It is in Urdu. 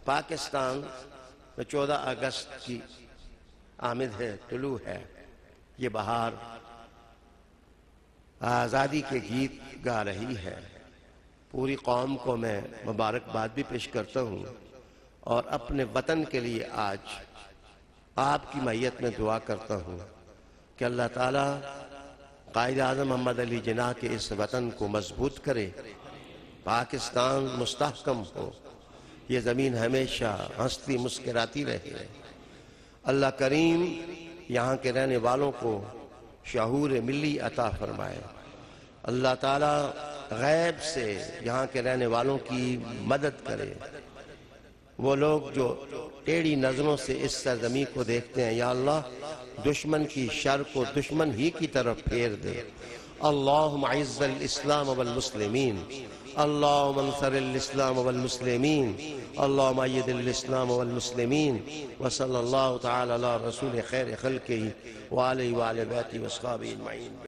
پاکستان میں 14 اگست کی آمد ہے، طلوع ہے، یہ بہار آزادی کے گیت گا رہی ہے۔ پوری قوم کو میں مبارکباد بھی پیش کرتا ہوں اور اپنے وطن کے لیے آج آپ کی معیت میں دعا کرتا ہوں کہ اللہ تعالیٰ قائد اعظم محمد علی جناح کے اس وطن کو مضبوط کرے، پاکستان مستحکم ہو، یہ زمین ہمیشہ ہنستی مسکراتی رہے۔ اللہ کریم یہاں کے رہنے والوں کو شعور ملی عطا فرمائے۔ اللہ تعالیٰ غیب سے یہاں کے رہنے والوں کی مدد کرے۔ وہ لوگ جو ٹیڑھی نظروں سے اس سرزمین کو دیکھتے ہیں، یا اللہ دشمن کی شر کو دشمن ہی کی طرف پھیر دے۔ اللہم اعز الاسلام والمسلمین، اللہم انصر الاسلام والمسلمین، اللہم اید الاسلام والمسلمین، وصلی اللہ تعالی علی رسول خیر خلقہ وآلہ وآلہ بیتہ واصحابہ اجمعین۔